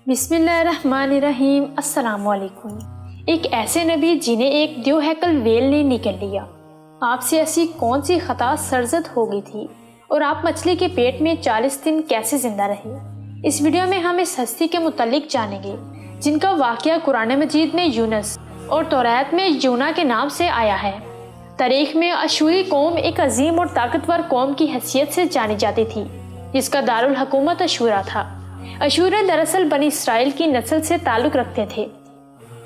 بسم اللہ الرحمن الرحیم۔ السلام علیکم۔ ایک ایسے نبی جنہیں ایک دیو ہیکل ویل نے نکل لیا، آپ سے ایسی کون سی خطا سرزد ہو گئی تھی اور آپ مچھلی کے پیٹ میں 40 دن کیسے زندہ رہے؟ اس ویڈیو میں ہم اس ہستی کے متعلق جانیں گے جن کا واقعہ قرآن مجید میں یونس اور تورات میں یونا کے نام سے آیا ہے۔ تاریخ میں اشوری قوم ایک عظیم اور طاقتور قوم کی حیثیت سے جانی جاتی تھی جس کا دارالحکومت اشورا تھا۔ اشورے دراصل بنی اسرائیل کی نسل سے تعلق رکھتے تھے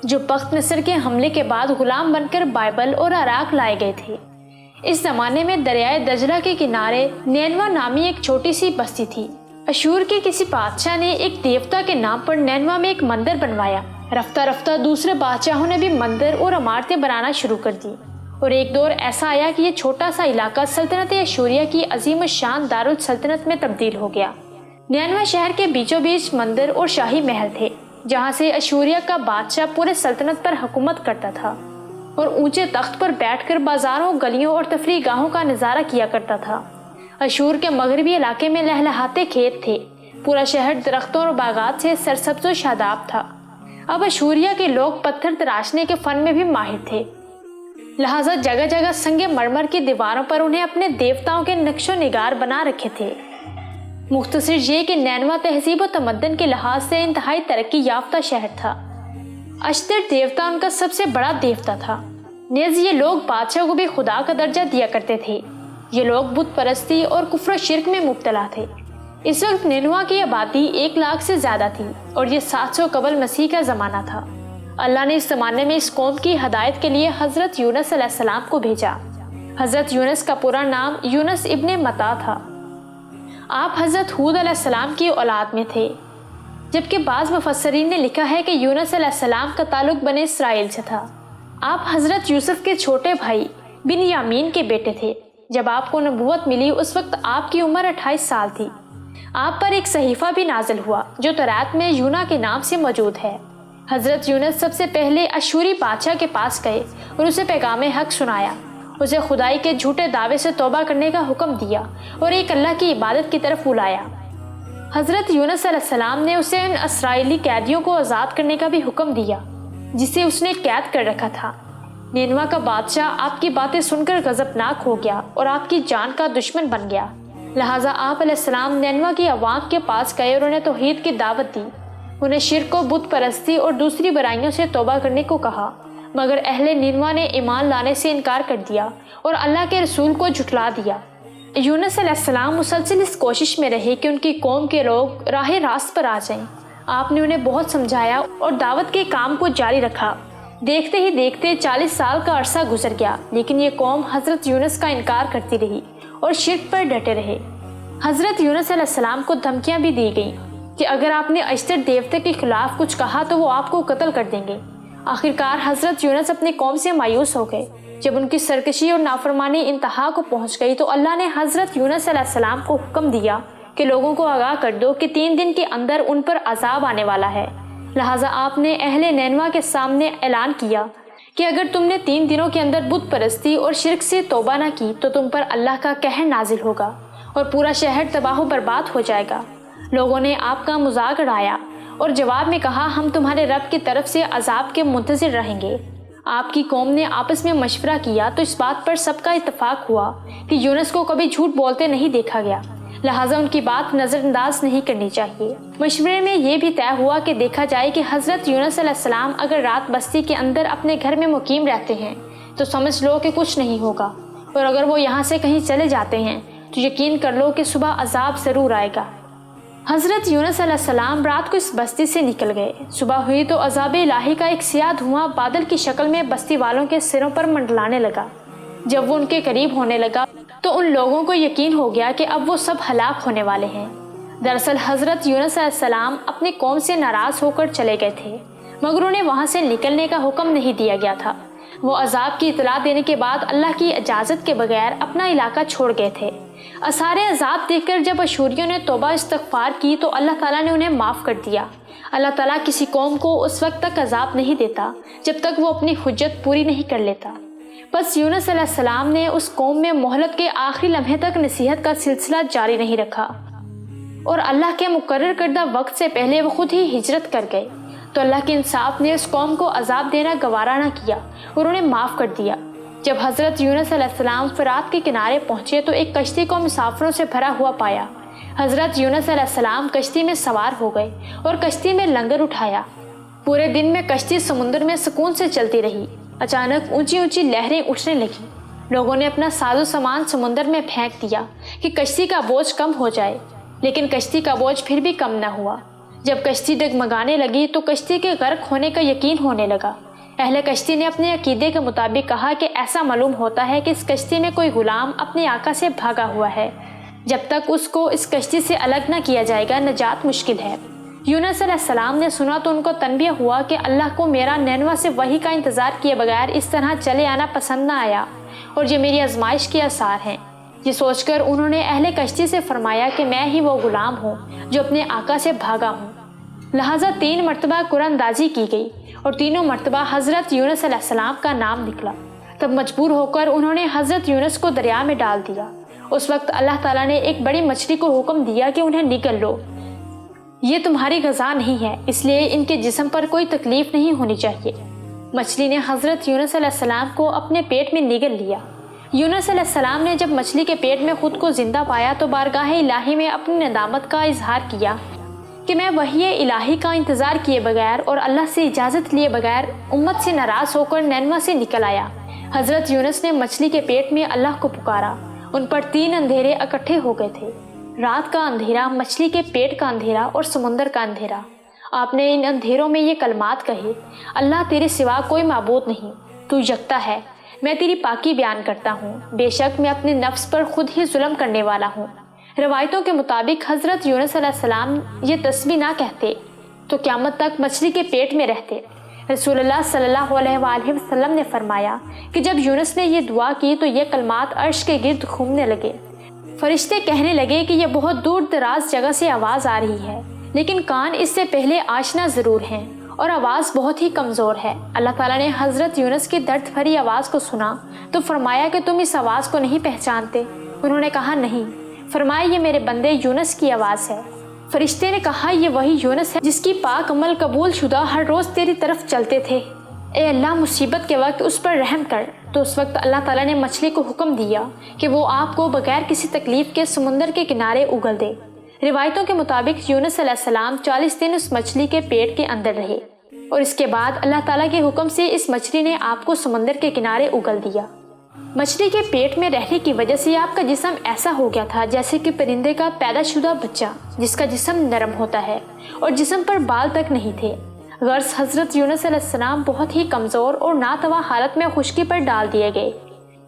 جو بخت نصر کے حملے کے بعد غلام بن کر بائبل اور عراق لائے گئے تھے۔ اس زمانے میں دریائے دجلہ کے کنارے نینوا نامی ایک چھوٹی سی بستی تھی۔ اشور کے کسی بادشاہ نے ایک دیوتا کے نام پر نینوا میں ایک مندر بنوایا۔ رفتہ رفتہ دوسرے بادشاہوں نے بھی مندر اور عمارتیں بنانا شروع کر دی اور ایک دور ایسا آیا کہ یہ چھوٹا سا علاقہ سلطنت اشوریہ کی عظیم الشان دارالسلطنت میں تبدیل ہو گیا۔ نینوا شہر کے بیچوں بیچ مندر اور شاہی محل تھے جہاں سے اشوریہ کا بادشاہ پورے سلطنت پر حکومت کرتا تھا اور اونچے تخت پر بیٹھ کر بازاروں، گلیوں اور تفریح گاہوں کا نظارہ کیا کرتا تھا۔ اشور کے مغربی علاقے میں لہلہاتے کھیت تھے، پورا شہر درختوں اور باغات سے سرسبز و شاداب تھا۔ اب اشوریہ کے لوگ پتھر تراشنے کے فن میں بھی ماہر تھے، لہٰذا جگہ جگہ سنگ مرمر کی دیواروں پر انہیں اپنے دیوتاؤں کے نقش و نگار بنا رکھے تھے۔ مختصر یہ کہ نینوا تہذیب و تمدن کے لحاظ سے انتہائی ترقی یافتہ شہر تھا۔ اشتر دیوتا ان کا سب سے بڑا دیوتا تھا۔ نیز یہ لوگ بادشاہ کو بھی خدا کا درجہ دیا کرتے تھے۔ یہ لوگ بت پرستی اور کفر و شرک میں مبتلا تھے۔ اس وقت نینوا کی آبادی 1 لاکھ سے زیادہ تھی اور یہ 700 قبل مسیح کا زمانہ تھا۔ اللہ نے اس زمانے میں اس قوم کی ہدایت کے لیے حضرت یونس علیہ السلام کو بھیجا۔ حضرت یونس کا پورا نام یونس ابن متا تھا۔ آپ حضرت ہود علیہ السلام کی اولاد میں تھے، جبکہ بعض مفسرین نے لکھا ہے کہ یونس علیہ السلام کا تعلق بنی اسرائیل سے تھا۔ آپ حضرت یوسف کے چھوٹے بھائی بن یامین کے بیٹے تھے۔ جب آپ کو نبوت ملی اس وقت آپ کی عمر 28 سال تھی۔ آپ پر ایک صحیفہ بھی نازل ہوا جو تورات میں یونا کے نام سے موجود ہے۔ حضرت یونس سب سے پہلے اشوری بادشاہ کے پاس گئے اور اسے پیغام حق سنایا، اسے خدائی کے جھوٹے دعوے سے توبہ کرنے کا حکم دیا اور ایک اللہ کی عبادت کی طرف بلایا۔ حضرت یونس علیہ السلام نے اسے ان اسرائیلی قیدیوں کو آزاد کرنے کا بھی حکم دیا جسے اس نے قید کر رکھا تھا۔ نینوا کا بادشاہ آپ کی باتیں سن کر غضبناک ہو گیا اور آپ کی جان کا دشمن بن گیا، لہٰذا آپ علیہ السلام نینوا کی عوام کے پاس گئے اور انہیں توحید کی دعوت دی۔ انہیں شرک و بت پرستی اور دوسری برائیوں سے توبہ کرنے کو کہا، مگر اہل نینوا نے ایمان لانے سے انکار کر دیا اور اللہ کے رسول کو جھٹلا دیا۔ یونس علیہ السلام مسلسل اس کوشش میں رہے کہ ان کی قوم کے لوگ راہ راست پر آ جائیں۔ آپ نے انہیں بہت سمجھایا اور دعوت کے کام کو جاری رکھا۔ دیکھتے ہی دیکھتے 40 سال کا عرصہ گزر گیا، لیکن یہ قوم حضرت یونس کا انکار کرتی رہی اور شرک پر ڈٹے رہے۔ حضرت یونس علیہ السلام کو دھمکیاں بھی دی گئیں کہ اگر آپ نے اشتر دیوتے کے خلاف کچھ کہا تو وہ آپ کو قتل کر دیں گے۔ آخرکار حضرت یونس اپنی قوم سے مایوس ہو گئے۔ جب ان کی سرکشی اور نافرمانی انتہا کو پہنچ گئی تو اللہ نے حضرت یونس علیہ السلام کو حکم دیا کہ لوگوں کو آگاہ کر دو کہ 3 دن کے اندر ان پر عذاب آنے والا ہے۔ لہٰذا آپ نے اہل نینوا کے سامنے اعلان کیا کہ اگر تم نے 3 دنوں کے اندر بت پرستی اور شرک سے توبہ نہ کی تو تم پر اللہ کا قہر نازل ہوگا اور پورا شہر تباہ و برباد ہو جائے گا۔ لوگوں نے آپ کا مذاق اڑایا اور جواب میں کہا ہم تمہارے رب کی طرف سے عذاب کے منتظر رہیں گے۔ آپ کی قوم نے آپس میں مشورہ کیا تو اس بات پر سب کا اتفاق ہوا کہ یونس کو کبھی جھوٹ بولتے نہیں دیکھا گیا، لہٰذا ان کی بات نظر انداز نہیں کرنی چاہیے۔ مشورے میں یہ بھی طے ہوا کہ دیکھا جائے کہ حضرت یونس علیہ السلام اگر رات بستی کے اندر اپنے گھر میں مقیم رہتے ہیں تو سمجھ لو کہ کچھ نہیں ہوگا، اور اگر وہ یہاں سے کہیں چلے جاتے ہیں تو یقین کر لو کہ صبح عذاب ضرور آئے گا۔ حضرت یونس علیہ السلام رات کو اس بستی سے نکل گئے۔ صبح ہوئی تو عذاب الہی کا ایک سیاہ دھواں بادل کی شکل میں بستی والوں کے سروں پر منڈلانے لگا۔ جب وہ ان کے قریب ہونے لگا تو ان لوگوں کو یقین ہو گیا کہ اب وہ سب ہلاک ہونے والے ہیں۔ دراصل حضرت یونس علیہ السلام اپنی قوم سے ناراض ہو کر چلے گئے تھے، مگر انہیں وہاں سے نکلنے کا حکم نہیں دیا گیا تھا۔ وہ عذاب کی اطلاع دینے کے بعد اللہ کی اجازت کے بغیر اپنا علاقہ چھوڑ گئے تھے۔ آثار عذاب دیکھ کر جب اشوریوں نے توبہ استغفار کی تو اللہ تعالیٰ نے انہیں معاف کر دیا۔ اللہ تعالیٰ کسی قوم کو اس وقت تک عذاب نہیں دیتا جب تک وہ اپنی حجت پوری نہیں کر لیتا۔ بس یونس علیہ السلام نے اس قوم میں مہلت کے آخری لمحے تک نصیحت کا سلسلہ جاری نہیں رکھا۔ اور اللہ کے مقرر کردہ وقت سے پہلے وہ خود ہی ہجرت کر گئے تو اللہ کے انصاف نے اس قوم کو عذاب دینا گوارا نہ کیا اور انہیں معاف کر دیا۔ جب حضرت یونس علیہ السلام فرات کے کنارے پہنچے تو ایک کشتی کو مسافروں سے بھرا ہوا پایا۔ حضرت یونس علیہ السلام کشتی میں سوار ہو گئے اور کشتی میں لنگر اٹھایا۔ پورے دن میں کشتی سمندر میں سکون سے چلتی رہی۔ اچانک اونچی اونچی لہریں اٹھنے لگیں۔ لوگوں نے اپنا ساز و سامان سمندر میں پھینک دیا کہ کشتی کا بوجھ کم ہو جائے، لیکن کشتی کا بوجھ پھر بھی کم نہ ہوا۔ جب کشتی ڈگمگانے لگی تو کشتی کے غرق ہونے کا یقین ہونے لگا۔ اہل کشتی نے اپنے عقیدے کے مطابق کہا کہ ایسا معلوم ہوتا ہے کہ اس کشتی میں کوئی غلام اپنے آقا سے بھاگا ہوا ہے، جب تک اس کو اس کشتی سے الگ نہ کیا جائے گا نجات مشکل ہے۔ یونس علیہ السلام نے سنا تو ان کو تنبیہ ہوا کہ اللہ کو میرا نینوا سے وحی کا انتظار کیے بغیر اس طرح چلے آنا پسند نہ آیا اور یہ میری آزمائش کے آثار ہیں۔ یہ سوچ کر انہوں نے اہل کشتی سے فرمایا کہ میں ہی وہ غلام ہوں جو اپنے آقا سے بھاگا ہوں۔ لہٰذا 3 مرتبہ قرآن اندازی کی گئی اور تینوں مرتبہ حضرت یونس علیہ السلام کا نام نکلا۔ تب مجبور ہو کر انہوں نے حضرت یونس کو دریا میں ڈال دیا۔ اس وقت اللہ تعالیٰ نے ایک بڑی مچھلی کو حکم دیا کہ انہیں نگل لو، یہ تمہاری غذا نہیں ہے، اس لیے ان کے جسم پر کوئی تکلیف نہیں ہونی چاہیے۔ مچھلی نے حضرت یونس علیہ السلام کو اپنے پیٹ میں نگل لیا۔ یونس علیہ السلام نے جب مچھلی کے پیٹ میں خود کو زندہ پایا تو بارگاہ الہی میں اپنی ندامت کا اظہار کیا کہ میں وحی الہی کا انتظار کیے بغیر اور اللہ سے اجازت لیے بغیر امت سے ناراض ہو کر نینوا سے نکل آیا۔ حضرت یونس نے مچھلی کے پیٹ میں اللہ کو پکارا۔ ان پر 3 اندھیرے اکٹھے ہو گئے تھے، رات کا اندھیرا، مچھلی کے پیٹ کا اندھیرا اور سمندر کا اندھیرا۔ آپ نے ان اندھیروں میں یہ کلمات کہے، اللہ تیرے سوا کوئی معبود نہیں، تو یکتا ہے، میں تیری پاکی بیان کرتا ہوں، بے شک میں اپنے نفس پر خود ہی ظلم کرنے والا ہوں۔ روایتوں کے مطابق حضرت یونس علیہ السلام یہ تسبیح نہ کہتے تو قیامت تک مچھلی کے پیٹ میں رہتے۔ رسول اللہ صلی اللہ علیہ وآلہ وسلم نے فرمایا کہ جب یونس نے یہ دعا کی تو یہ کلمات عرش کے گرد گھومنے لگے۔ فرشتے کہنے لگے کہ یہ بہت دور دراز جگہ سے آواز آ رہی ہے، لیکن کان اس سے پہلے آشنا ضرور ہیں اور آواز بہت ہی کمزور ہے۔ اللہ تعالیٰ نے حضرت یونس کی درد بھری آواز کو سنا تو فرمایا کہ تم اس آواز کو نہیں پہچانتے؟ انہوں نے کہا نہیں۔ فرمایا یہ میرے بندے یونس کی آواز ہے۔ فرشتے نے کہا یہ وہی یونس ہے جس کی پاک عمل قبول شدہ ہر روز تیری طرف چلتے تھے، اے اللہ مصیبت کے وقت اس پر رحم کر۔ تو اس وقت اللہ تعالیٰ نے مچھلی کو حکم دیا کہ وہ آپ کو بغیر کسی تکلیف کے سمندر کے کنارے اگل دے۔ روایتوں کے مطابق یونس علیہ السلام 40 دن اس مچھلی کے پیٹ کے اندر رہے اور اس کے بعد اللہ تعالیٰ کے حکم سے اس مچھلی نے آپ کو سمندر کے کنارے اگل دیا۔ مچھلی کے پیٹ میں رہنے کی وجہ سے آپ کا جسم ایسا ہو گیا تھا جیسے کہ پرندے کا پیدا شدہ بچہ جس کا جسم نرم ہوتا ہے اور جسم پر بال تک نہیں تھے۔ غرض حضرت یونس علیہ السلام بہت ہی کمزور اور ناتواں حالت میں خشکی پر ڈال دیے گئے۔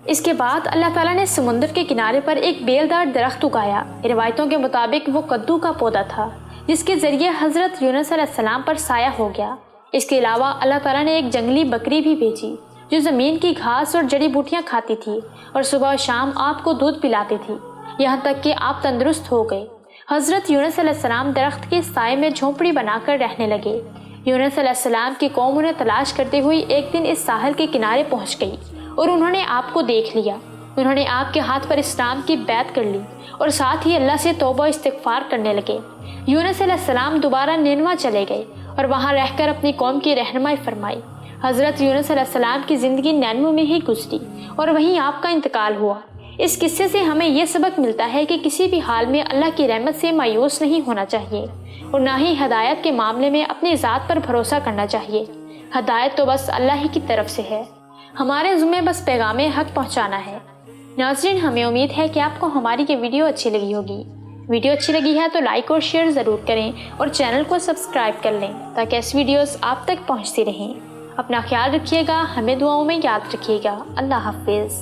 اس کے بعد اللہ تعالیٰ نے سمندر کے کنارے پر ایک بیلدار درخت اگایا۔ روایتوں کے مطابق وہ کدو کا پودا تھا جس کے ذریعے حضرت یونس علیہ السلام پر سایہ ہو گیا۔ اس کے علاوہ اللہ تعالیٰ نے ایک جنگلی بکری بھی بھیجی جو زمین کی گھاس اور جڑی بوٹیاں کھاتی تھی اور صبح و شام آپ کو دودھ پلاتی تھی، یہاں تک کہ آپ تندرست ہو گئے۔ حضرت یونس علیہ السلام درخت کے سائے میں جھونپڑی بنا کر رہنے لگے۔ یونس علیہ السلام کی قوم انہیں تلاش کرتے ہوئی ایک دن اس ساحل کے کنارے پہنچ گئی اور انہوں نے آپ کو دیکھ لیا۔ انہوں نے آپ کے ہاتھ پر اسلام کی بیعت کر لی اور ساتھ ہی اللہ سے توبہ استغفار کرنے لگے۔ یونس علیہ السلام دوبارہ نینوا چلے گئے اور وہاں رہ کر اپنی قوم کی رہنمائی فرمائی۔ حضرت یونس علیہ السلام کی زندگی نینوا میں ہی گزری اور وہیں آپ کا انتقال ہوا۔ اس قصے سے ہمیں یہ سبق ملتا ہے کہ کسی بھی حال میں اللہ کی رحمت سے مایوس نہیں ہونا چاہیے اور نہ ہی ہدایت کے معاملے میں اپنی ذات پر بھروسہ کرنا چاہیے۔ ہدایت تو بس اللہ ہی کی طرف سے ہے، ہمارے ذمہ بس پیغام حق پہنچانا ہے۔ ناظرین، ہمیں امید ہے کہ آپ کو ہماری یہ ویڈیو اچھی لگی ہوگی۔ ویڈیو اچھی لگی ہے تو لائک اور شیئر ضرور کریں اور چینل کو سبسکرائب کر لیں تاکہ ایسی ویڈیوز آپ تک پہنچتی رہیں۔ اپنا خیال رکھیے گا، ہمیں دعاؤں میں یاد رکھیے گا۔ اللہ حافظ۔